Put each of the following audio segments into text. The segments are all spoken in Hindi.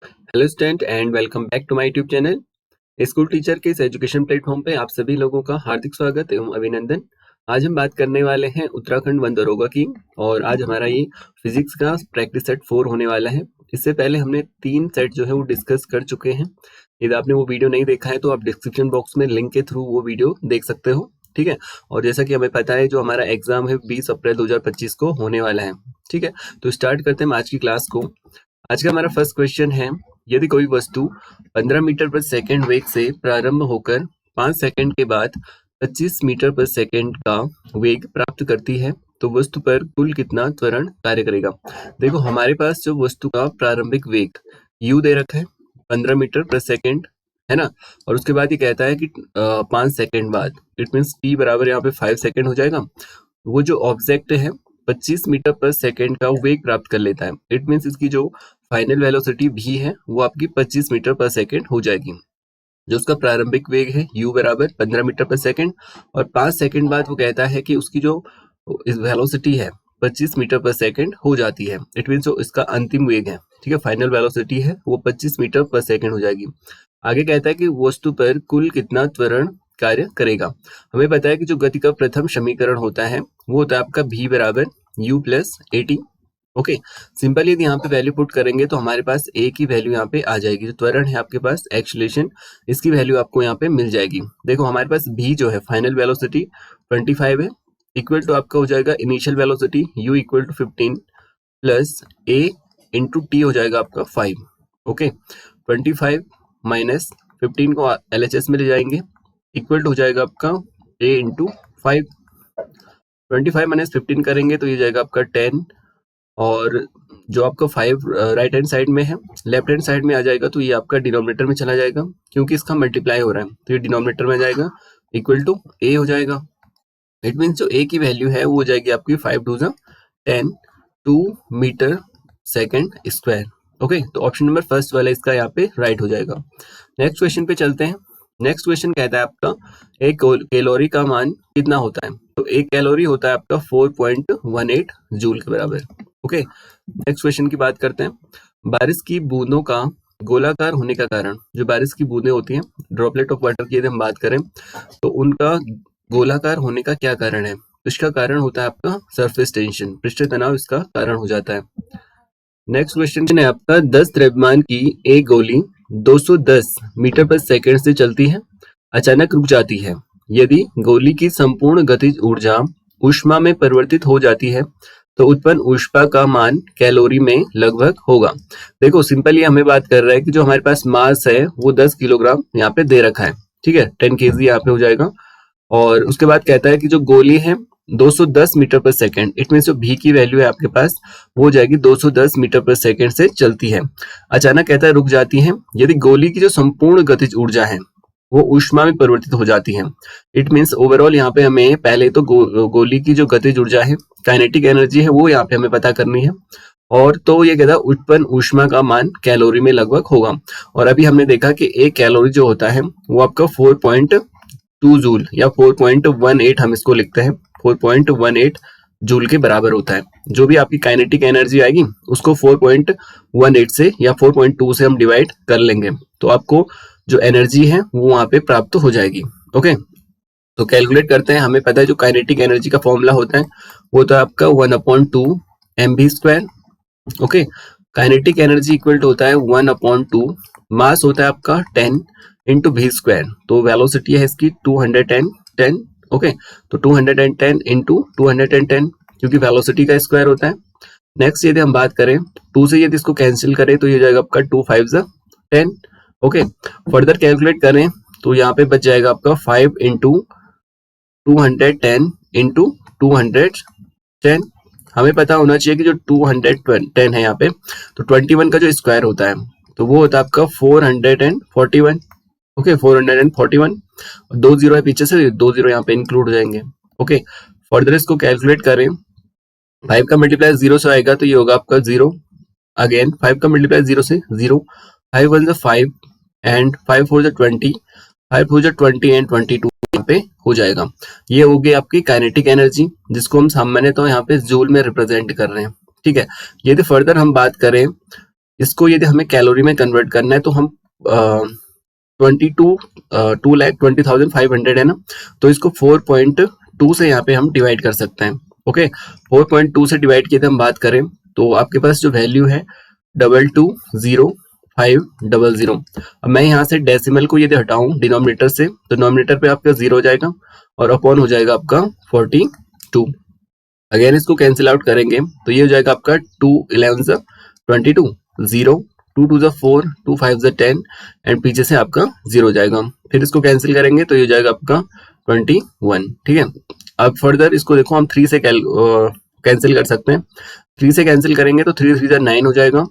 Hello student and welcome back to my YouTube channel. School teacher के इस एजुकेशन प्लेटफॉर्म पे आप सभी लोगों का हार्दिक स्वागत एवं अभिनंदन। आज हम बात करने वाले हैं उत्तराखंड वन दरोगा की और आज हमारा ये फिजिक्स का प्रैक्टिस सेट 4 होने वाला है। इससे पहले हमने 3 सेट जो है वो डिस्कस कर चुके हैं। यदि आपने वो वीडियो नहीं देखा है तो आप डिस्क्रिप्शन बॉक्स में लिंक के थ्रू वो वीडियो देख सकते हो, ठीक है। और जैसा कि हमें पता है जो हमारा एग्जाम है 20 अप्रैल 2025 को होने वाला है, ठीक है। तो स्टार्ट करते हैं आज की क्लास को। आज का हमारा फर्स्ट क्वेश्चन है, यदि कोई वस्तु 15 मीटर पर सेकंड वेग से प्रारंभ होकर 5 सेकंड के बाद 25 मीटर पर सेकंड का वेग प्राप्त करती है तो वस्तु पर कुल कितना त्वरण कार्य करेगा। देखो हमारे पास जो वस्तु का प्रारंभिक वेग u दे रखा है 15 मीटर पर सेकंड, है ना। और उसके बाद ये कहता है कि 5 सेकंड बाद, इट मीन्स t बराबर यहाँ पे 5 सेकंड हो जाएगा। वो जो ऑब्जेक्ट है 25 मीटर पर सेकंड का वेग प्राप्त कर लेता है। इट मीन्स इसकी जो फाइनल वेलोसिटी भी है वो आपकी 25 मीटर पर सेकंड हो जाएगी। जो उसका प्रारंभिक वेग है u बराबर 15 मीटर पर सेकंड और 5 सेकंड बाद वो कहता है कि उसकी जो इस वेलोसिटी है 25 मीटर पर सेकंड हो जाती है। इट मीन्स जो इसका अंतिम वेग है, ठीक है, फाइनल वेलोसिटी है वो 25 मीटर पर सेकंड हो जाएगी। आगे कहता है कि वस्तु पर कुल कितना त्वरण कार्य करेगा। हमें पता है कि जो गति का प्रथम समीकरण होता है वो होता है आपका v बराबर u plus at। Okay, simple यदि यहाँ पे वैल्यू पुट करेंगे तो हमारे पास a की वैल्यू यहाँ पे आ जाएगी। जो त्वरण है आपके पास एक्सीलरेशन, इसकी वैल्यू आपको यहाँ पे मिल जाएगी। देखो हमारे पास v जो है फाइनल वेलोसिटी 25 है, इक्वल टू आपका हो जाएगा initial velocity u equal to 15 plus a into T हो जाएगा आपका 5। ओके, 25 माइनस 15 को LHS में ले जाएंगे, इक्वल टू हो जाएगा आपका a इंटू 5। 25 माइनस 15 करेंगे तो ये जाएगा आपका 10 और जो आपका 5 राइट हैंड साइड में है लेफ्ट हैंड साइड में आ जाएगा तो ये आपका डिनोमिनेटर में चला जाएगा क्योंकि इसका मल्टीप्लाई हो रहा है तो ये डिनोमिनेटर में आ जाएगा, इक्वल टू a हो जाएगा। इट मीन्स जो a की वैल्यू है वो हो जाएगी आपकी 5 to 10 2 metre second square. Okay, तो ऑप्शन नंबर फर्स्ट वाला इसका यहाँ पे राइट हो जाएगा। नेक्स्ट क्वेश्चन पे चलते हैं। नेक्स्ट क्वेश्चन कहता है आपका एक कैलोरी का मान कितना होता है। तो एक कैलोरी होता है आपका 4.18 जूल के बराबर। ओके, नेक्स्ट क्वेश्चन की बात करते हैं। बारिश की बूंदों का गोलाकार होने का कारण, जो बारिश की बूंदें होती हैं ड्रॉपलेट ऑफ वाटर की यदि हम बात करें तो उनका गोलाकार होने का क्या कारण है। तो इसका कारण होता है आपका सरफेस टेंशन, पृष्ठ तनाव इसका कारण हो जाता है। नेक्स्ट क्वेश्चन है आपका 10 द्रव्यमान की एक गोली 210 मीटर पर सेकंड से चलती है, अचानक रुक जाती है। यदि गोली की संपूर्ण गतिज ऊर्जा ऊष्मा में परिवर्तित हो जाती है तो उत्पन्न ऊष्मा का मान कैलोरी में लगभग होगा। देखो सिंपली हमें बात कर रहा है कि जो हमारे पास मास है वो 10 किलोग्राम यहाँ पे दे रखा है, ठीक है, 10 kg यहाँ पे हो जाएगा। और उसके बाद कहता है कि जो गोली है 210 मीटर पर सेकंड, इट मीन जो भी की वैल्यू है आपके पास वो हो जाएगी 210 मीटर पर सेकंड से चलती है, अचानक कहता है रुक जाती है यदि गोली की जो संपूर्ण गतिज ऊर्जा है वो ऊष्मा में परिवर्तित हो जाती है। इट मीन्स ओवरऑल यहाँ पे हमें पहले तो गोली की जो गतिज ऊर्जा है, काइनेटिक एनर्जी है, वो यहाँ पे हमें पता करनी है। और तो ये कहता है उत्पन्न ऊष्मा का मान कैलोरी में लगभग होगा। और अभी हमने देखा कि एक कैलोरी जो होता है वो आपका 4.2 जूल या 4.18 हम इसको लिखते हैं 4.18 जूल के बराबर होता है। जो भी आपकी काइनेटिक एनर्जी आएगी उसको 4.18 से या 4.2 से हम डिवाइड कर लेंगे तो आपको जो एनर्जी है वो वहां पे प्राप्त हो जाएगी। ओके, तो कैलकुलेट करते हैं। हमें पता है जो काइनेटिक एनर्जी का फॉर्मूला होता है वो तो आपका 1/2 mv²। Okay, kinetic energy equal to होता है 1/2, मास होता है आपका 10 इंटू v², तो वेलोसिटी है इसकी 210। ओके, तो 210 इंटू 210 क्योंकि वेलोसिटी का स्क्वायर होता है। नेक्स्ट यदि हम बात करें 2 से यदि इसको कैंसिल करें तो ये जाएगा आपका 2 5 10। ओके, फर्दर कैलकुलेट करें तो यहाँ पे बच जाएगा आपका 5 इंटू 210 इंटू 210। हमें पता होना चाहिए कि जो 210 है यहाँ पे तो 21 का जो स्क्वायर होता है तो वो होता है आपका 441। ओके, 441, 2 जीरो है पीछे से, 2 जीरो यहाँ पे इंक्लूड हो जाएंगे। ओके, फर्दर इसको कैलकुलेट करें, 5 का मल्टीप्लाई 0 से आएगा तो ये होगा आपका 0। अगेन 5 का मल्टीप्लाई 0 से 0, 5 1 5 एंड 5 4 20, 5 4 20 एंड 22 यहाँ पे हो जाएगा। ये होगी आपकी काइनेटिक एनर्जी जिसको हम सामान्य तो यहाँ पे जूल में रिप्रेजेंट कर रहे हैं, ठीक है। यदि फर्दर हम बात करें इसको यदि हमें कैलोरी में कन्वर्ट करना है तो हम 2,20,500 है ना, तो इसको 4.2 से यहाँ पे हम डिवाइड कर सकते हैं। ओके, 4.2 से डिवाइड किए हम बात करें तो आपके पास जो वैल्यू है 220500। अब मैं यहाँ से डेसिमल को यदि हटाऊं डिनोमिनेटर से तो डिनोमिनेटर पे आपका 0 हो जाएगा और अपॉन हो जाएगा आपका 42। अगेन इसको कैंसिल आउट करेंगे तो ये हो जाएगा आपका 2 11 22, 0, 2 2 4, 2 5 10 एंड पीछे से आपका 0 हो जाएगा। फिर इसको कैंसिल करेंगे तो ये हो जाएगा आपका 21। ठीक है, अब फर्दर इसको देखो हम 3 से कैंसिल कर सकते हैं। 3 से कैंसिल करेंगे तो 3 3 9 हो जाएगा,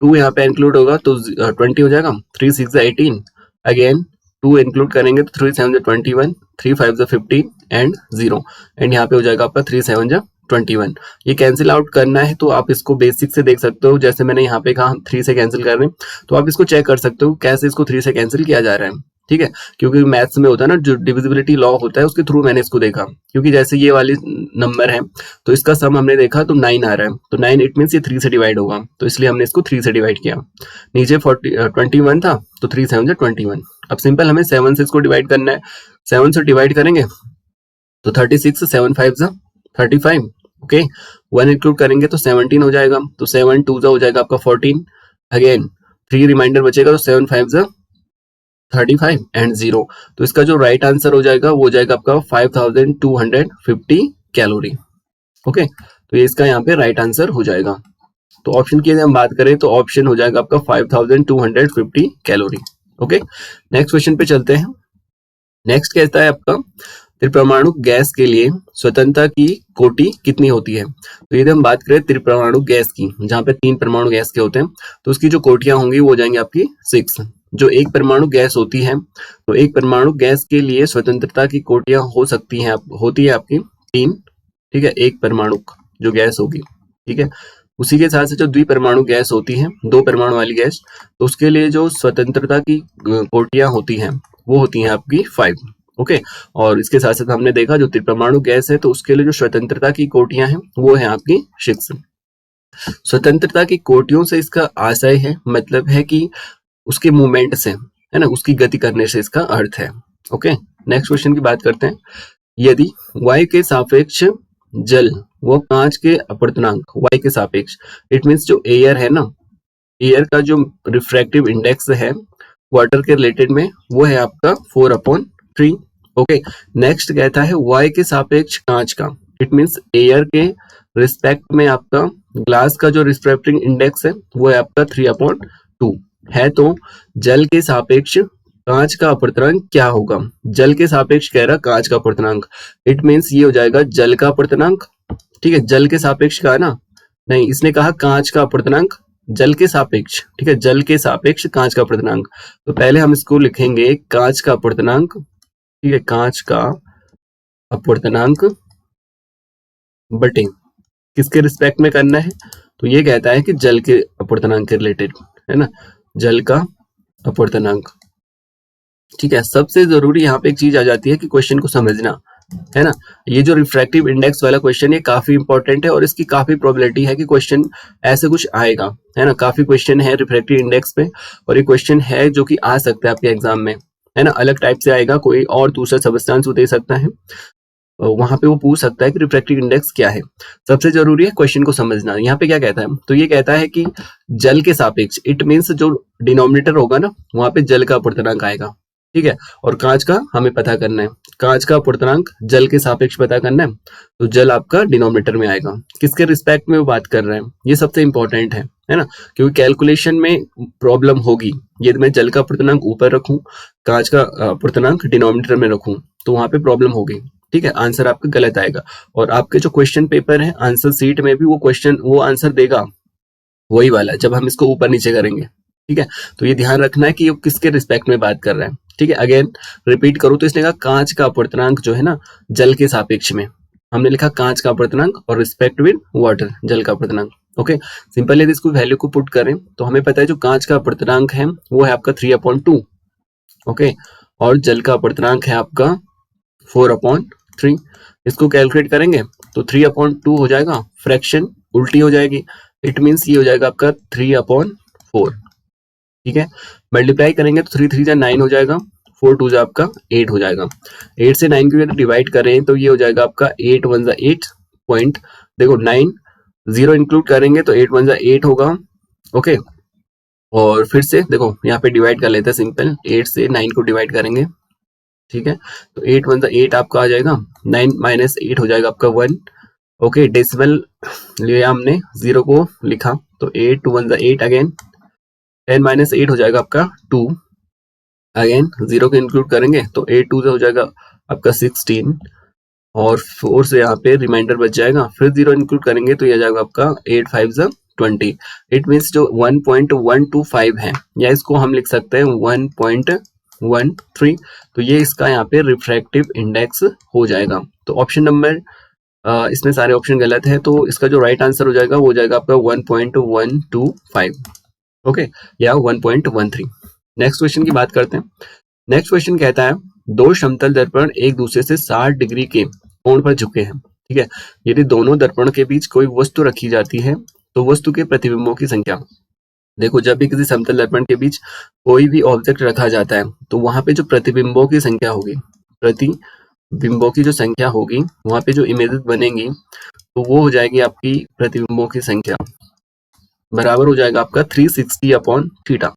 2 यहाँ पे इंक्लूड होगा तो 20 हो जाएगा, 3 6 18, अगेन 2 इंक्लूड करेंगे तो 3 7 21, 3 5 15 एंड 0 एंड यहाँ पे हो जाएगा आपका 3 7 21। ये कैंसिल आउट करना है तो आप इसको बेसिक से देख सकते हो, जैसे मैंने यहाँ पे कहा हम 3 से कैंसिल कर रहे हैं तो आप इसको चेक कर सकते हो कैसे इसको 3 से कैंसिल किया जा रहा है। ठीक है, क्योंकि मैथ्स में होता है ना जो डिविजिबिलिटी लॉ होता है उसके थ्रू मैंने इसको देखा, क्योंकि जैसे ये वाली नंबर है तो इसका सम हमने देखा तो 9 आ रहा है, तो 9 इट मीन्स ये 3 से डिवाइड होगा, तो इसलिए हमने इसको 3 से डिवाइड किया। नीचे 21 था तो 3 7 21। अब सिंपल हमें 7 से इसको डिवाइड करना है, 7 से डिवाइड करेंगे तो 36, 7 5 35। ओके, 1 इंक्लूड करेंगे तो 17 हो जाएगा, तो 7 2 हो जाएगा आपका 14, अगेन 3 रिमाइंडर बचेगा तो 7 5 35 एंड 0। तो इसका जो राइट आंसर हो जाएगा वो हो जाएगा आपका 5250 कैलोरी। ओके, तो ये इसका यहाँ पे राइट आंसर हो जाएगा। तो ऑप्शन की यदि हम बात करें तो ऑप्शन हो जाएगा आपका 5250 कैलोरी। ओके, नेक्स्ट क्वेश्चन पे चलते हैं। नेक्स्ट कहता है आपका त्रिपरमाणु गैस के लिए स्वतंत्रता की कोटि कितनी होती है। तो यदि हम बात करें त्रिपरमाणु गैस की, जहां पे 3 परमाणु गैस के होते हैं तो उसकी जो कोटियां होंगी वो हो जाएंगी आपकी 6। जो एक परमाणु गैस होती है तो एक परमाणु गैस के लिए स्वतंत्रता की कोटियां हो सकती हैं होती है आपकी 3। ठीक है, एक परमाणु जो गैस होगी, ठीक है, उसी के साथ से जो द्विपरमाणु गैस होती है 2 परमाणु वाली गैस, तो उसके लिए जो स्वतंत्रता की कोटियां होती हैं वो होती हैं आपकी 5। ओके, और इसके साथ साथ हमने देखा जो त्रिपरमाणु गैस है तो उसके लिए जो स्वतंत्रता की कोटियां हैं वो है आपकी 6। स्वतंत्रता की कोटियों से इसका आशय है, मतलब है कि उसके मूवमेंट से, है ना, उसकी गति करने से इसका अर्थ है। ओके, नेक्स्ट क्वेश्चन की बात करते हैं। यदि y के सापेक्ष जल वो कांच के अपवर्तनांक y के सापेक्ष, इट मीन्स जो एयर है ना, एयर का जो रिफ्रैक्टिव इंडेक्स है वाटर के रिलेटेड में वो है आपका 4/3। ओके, नेक्स्ट कहता है y के सापेक्ष कांच का, इट मीन्स एयर के रिस्पेक्ट में आपका ग्लास का जो रिफ्रैक्टिव इंडेक्स है वो है आपका 3/2 है। तो जल के सापेक्ष कांच का अपवर्तनांक क्या होगा। जल के सापेक्ष कह रहा कांच का अपवर्तनांक, इट मीन्स ये हो जाएगा जल का अपवर्तनांक। ठीक है, जल के सापेक्ष कहा ना, नहीं इसने कहा कांच का अपवर्तनांक जल के सापेक्ष। ठीक है, जल के सापेक्ष कांच का अपवर्तनांक, तो पहले हम इसको लिखेंगे कांच का अपवर्तनांक। ठीक है, कांच का अपवर्तनांक बटे किसके रिस्पेक्ट में करना है, तो ये कहता है कि जल के अपवर्तनांक के रिलेटेड, है ना, जल का अपवर्तनांक। ठीक है, सबसे जरूरी यहाँ पे एक चीज आ जाती है कि क्वेश्चन को समझना, है ना। ये जो रिफ्रैक्टिव इंडेक्स वाला क्वेश्चन ये काफी इंपॉर्टेंट है और इसकी काफी प्रोबेबिलिटी है कि क्वेश्चन ऐसे कुछ आएगा, है ना। काफी क्वेश्चन है रिफ्रैक्टिव इंडेक्स पे और ये क्वेश्चन है जो कि आ सकता है आपके एग्जाम में, है ना। अलग टाइप से आएगा, कोई और दूसरा सब्सटेंस दे सकता है, वहां पे वो पूछ सकता है कि रिफ्रैक्टिव इंडेक्स क्या है। सबसे जरूरी है क्वेश्चन को समझना। यहाँ पे क्या कहता है, तो ये कहता है कि जल के सापेक्ष, इट मीन्स जो डिनोमिनेटर होगा ना वहां पे जल का अपवर्तनांक आएगा। ठीक है, और कांच का हमें पता करना है, कांच का अपवर्तनांक जल के सापेक्ष पता करना है, तो जल आपका डिनोमिनेटर में आएगा। किसके रिस्पेक्ट में वो बात कर रहे हैं, ये सबसे इंपॉर्टेंट है ना, क्योंकि कैलकुलेशन में प्रॉब्लम होगी यदि मैं जल का अपवर्तनांक ऊपर रखूं, कांच का अपवर्तनांक डिनोमिनेटर में रखूं, तो वहां पे प्रॉब्लम होगी। ठीक है, आंसर आपका गलत आएगा और आपके जो क्वेश्चन पेपर है आंसर सीट में भी वो आंसर देगा वही वाला जब हम इसको ऊपर नीचे करेंगे। ठीक है, तो ये ध्यान रखना है कि ये किसके रिस्पेक्ट में बात कर रहा है। ठीक है, अगेन रिपीट करूं तो इसने कहा कांच का अपवर्तनांक जो है ना जल के सापेक्ष में, हमने लिखा कांच का अपवर्तनांक और रिस्पेक्ट विद वाटर जल का अपवर्तनांक। ओके, सिंपल यदि इसको वैल्यू को पुट करें तो हमें पता है जो कांच का अपवर्तनांक है वो है आपका 3/2। ओके, और जल का अपवर्तनांक है आपका 4/3। इसको कैलकुलेट करेंगे तो 3/2 हो जाएगा, फ्रैक्शन उल्टी हो जाएगी, इट मीन्स ये हो जाएगा आपका 3/4। 4। ठीक है, मल्टीप्लाई करेंगे तो 3 3 जा 9 हो जाएगा, 4 2 जा आपका 8 हो जाएगा। 8 से 9 को अगर डिवाइड करें तो ये हो जाएगा आपका 8 1 जा 8 पॉइंट, देखो 9 0 इंक्लूड करेंगे तो 8 1 जा 8 होगा। ओके, और फिर से देखो यहाँ पे डिवाइड कर लेते हैं सिंपल, 8 से 9 को डिवाइड करेंगे। ठीक है, तो 8 1 जा 8 आपका आ जाएगा, 9 माइनस 8 हो जाएगा आपका 1। ओके, डेसिमल लिया हमने, 0 को लिखा तो 8 2 1 जा 8 अगेन, 10 माइनस 8 हो जाएगा आपका 2, अगेन 0 को इंक्लूड करेंगे तो 8 2 से हो जाएगा आपका 16, और 4 से यहाँ पे रिमाइंडर बच जाएगा, फिर 0 इंक्लूड करेंगे तो ये आ जाएगा आपका 8 5 जा 20। इट मीन्स जो 1.125 है, या इसको हम लिख सकते हैं 1.13, तो ये इसका यहाँ पे रिफ्रैक्टिव इंडेक्स हो जाएगा। तो ऑप्शन नंबर, इसमें सारे ऑप्शन गलत है, तो इसका जो राइट आंसर हो जाएगा वो हो जाएगा आपका 1.125। ओके, या 1.13। नेक्स्ट क्वेश्चन की बात करते हैं। नेक्स्ट क्वेश्चन कहता है दो समतल दर्पण एक दूसरे से 60 डिग्री के कोण पर झुके हैं। ठीक है, यदि दोनों दर्पण के बीच कोई वस्तु रखी जाती है तो वस्तु के प्रतिबिंबों की संख्या, देखो जब भी किसी समतल दर्पण के बीच कोई भी ऑब्जेक्ट रखा जाता है तो वहां पे जो प्रतिबिंबों की संख्या होगी, प्रतिबिंबों की जो संख्या होगी, वहां पे जो इमेजेस बनेंगी तो वो हो जाएगी आपकी प्रतिबिंबों की संख्या, बराबर हो जाएगा आपका 360 अपॉन थीटा।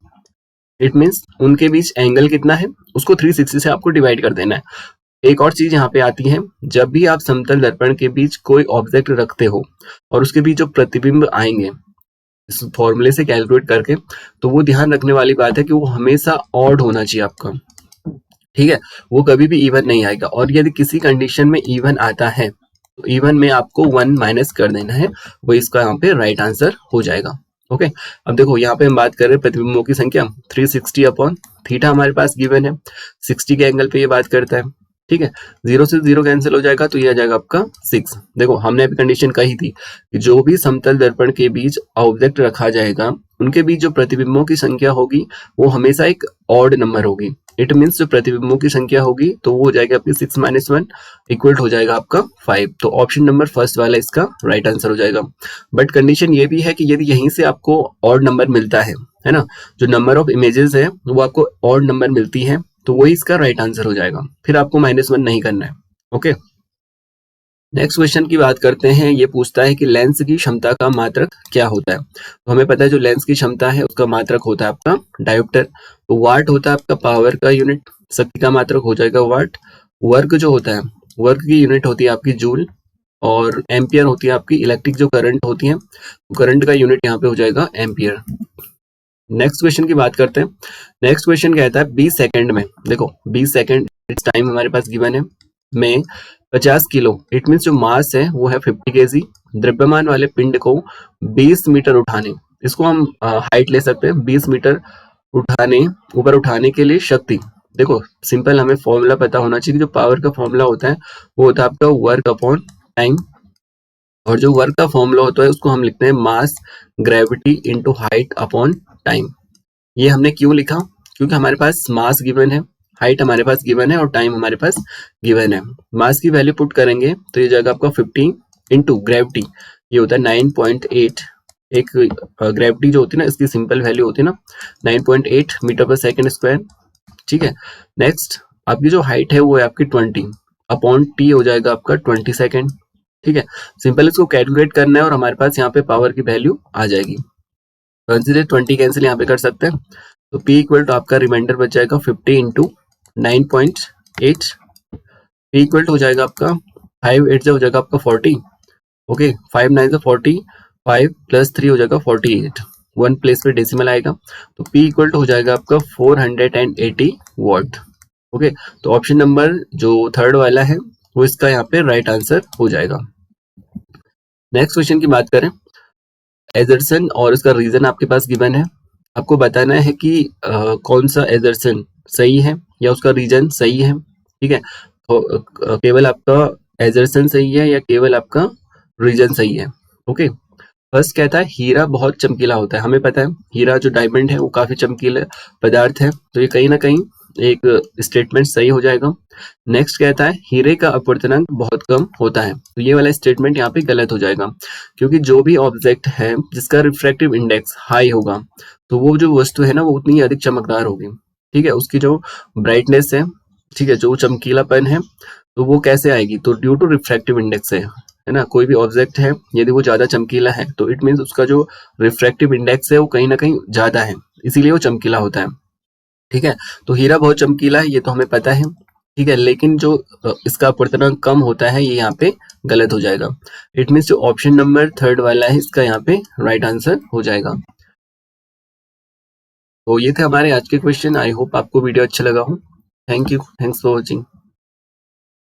इट मीन्स उनके बीच एंगल कितना है उसको 360 से आपको डिवाइड कर देना है। एक और चीज यहाँ पे आती है, जब भी आप समतल दर्पण के बीच कोई ऑब्जेक्ट रखते हो और उसके बीच जो प्रतिबिंब आएंगे इस फॉर्मूले से कैलकुलेट करके, तो वो ध्यान रखने वाली बात है कि वो हमेशा ऑड होना चाहिए आपका। ठीक है, वो कभी भी इवन नहीं आएगा, और यदि किसी कंडीशन में इवन आता है तो इवन में आपको 1 माइनस कर देना है, वो इसका यहाँ पे राइट आंसर हो जाएगा। ओके, अब देखो यहाँ पे हम बात कर रहे हैं प्रतिबिंबों की संख्या, 360 अपॉन थीटा हमारे पास गिवन है, 60 के एंगल पे ये बात करता है। ठीक है, 0 से 0 कैंसिल हो जाएगा तो ये आ जाएगा आपका 6। देखो हमने अभी कंडीशन कही थी कि जो भी समतल दर्पण के बीच ऑब्जेक्ट रखा जाएगा उनके बीच जो प्रतिबिंबों की संख्या होगी वो हमेशा एक ऑड नंबर होगी। इट मीन्स जो प्रतिबिंबों की संख्या होगी तो वो हो जाएगी आपकी 6 माइनस 1 इक्वल हो जाएगा आपका 5। तो ऑप्शन नंबर फर्स्ट वाला इसका राइट आंसर हो जाएगा। बट कंडीशन ये भी है कि यदि यहीं से आपको ऑड नंबर मिलता है ना, जो नंबर ऑफ इमेजेस है वो आपको ऑड नंबर मिलती है, तो वही इसका राइट आंसर हो जाएगा, फिर आपको -1 नहीं करना है। ओके, नेक्स्ट क्वेश्चन की बात करते हैं। ये पूछता है कि लेंस की क्षमता का मात्रक क्या होता है। तो हमें पता है जो लेंस की क्षमता है उसका मात्रक होता है आपका डायोप्टर। तो वाट होता है आपका पावर का यूनिट, शक्ति का मात्रक हो जाएगा वाट। वर्क जो होता है, वर्क की यूनिट होती है आपकी जूल, और एम्पियर होती है आपकी इलेक्ट्रिक जो करंट होती है, तो करंट का यूनिट यहाँ पे हो जाएगा एम्पियर। नेक्स्ट क्वेश्चन की बात करते हैं। नेक्स्ट क्वेश्चन कहता है 20 सेकंड में, देखो 20 सेकंड टाइम हमारे पास गिवन है, में 50 किलो, इट मीन्स जो मास है वो है 50 केजी, द्रव्यमान वाले पिंड को 20 मीटर उठाने, इसको हम हाइट ले सकते हैं, 20 मीटर उठाने, ऊपर उठाने के लिए शक्ति। देखो सिंपल हमें फॉर्मूला पता होना चाहिए, जो पावर का फॉर्मूला होता है वो होता है आपका वर्क अपॉन टाइम, और जो वर्क का फॉर्मूला होता है उसको हम लिखते हैं mass gravity into height upon time. ये हमने क्यों लिखा, क्योंकि हमारे पास मास गिवन है, हाइट हमारे पास गिवन है और टाइम हमारे पास गिवन है। मास की वैल्यू पुट करेंगे तो ये जाएगा आपका 50 इंटू ग्रेविटी, ये होता है 9.8। एक ग्रेविटी जो होती है ना, इसकी सिंपल वैल्यू होती है ना 9.8 मीटर पर सेकंड स्क्वायर। ठीक है, नेक्स्ट आपकी जो हाइट है वो है आपकी 20 अपॉन टी हो जाएगा आपका 20 सेकेंड। ठीक है, सिंपल इसको कैलकुलेट करना है और हमारे पास यहाँ पे पावर की वैल्यू आ जाएगी। कंसीडर 20 कैंसिल यहाँ पे कर सकते हैं, तो P इक्वल टू आपका रिमाइंडर बच जाएगा 50 इंटू 9.8, P इक्वल टू हो जाएगा आपका 5 8 हो जाएगा आपका 40। ओके, 5 9 से 40, 5 प्लस 3 हो जाएगा 48, 1 प्लेस पे डेसिमल आएगा, तो P इक्वल टू हो जाएगा आपका 480 वॉट। ओके, तो ऑप्शन नंबर जो थर्ड वाला है वो इसका यहाँ पे राइट आंसर हो जाएगा। नेक्स्ट क्वेश्चन की बात करें, एजर्सन और इसका रीजन आपके पास गिवन है, आपको बताना है कि कौन सा एजर्सन सही है या उसका रीजन सही है। ठीक है, तो केवल आपका एजर्सन सही है या केवल आपका रीजन सही है। ओके, फर्स्ट कहता है हीरा बहुत चमकीला होता है, हमें पता है हीरा जो डायमंड है वो काफी चमकीला पदार्थ है, तो ये कहीं ना कहीं एक स्टेटमेंट सही हो जाएगा। नेक्स्ट कहता है हीरे का अपवर्तनांक बहुत कम होता है, तो ये वाला स्टेटमेंट यहाँ पे गलत हो जाएगा, क्योंकि जो भी ऑब्जेक्ट है जिसका रिफ्रैक्टिव इंडेक्स हाई होगा तो वो जो वस्तु है ना वो उतनी ही अधिक चमकदार होगी। ठीक है, उसकी जो ब्राइटनेस है, ठीक है, जो चमकीलापन है, तो वो कैसे आएगी, तो ड्यू टू रिफ्रैक्टिव इंडेक्स है ना। कोई भी ऑब्जेक्ट है यदि वो ज्यादा चमकीला है तो इट मीन्स उसका जो रिफ्रैक्टिव इंडेक्स है वो कहीं ना कहीं ज्यादा है, इसीलिए वो चमकीला होता है। ठीक है, तो हीरा बहुत चमकीला है ये तो हमें पता है। ठीक है, लेकिन जो इसका अपवर्तनांक कम होता है ये यहाँ पे गलत हो जाएगा। इट मीन्स जो ऑप्शन नंबर थर्ड वाला है इसका यहाँ पे राइट आंसर हो जाएगा। तो ये थे हमारे आज के क्वेश्चन। आई होप आपको वीडियो अच्छा लगा हो। Thank you, thanks for watching.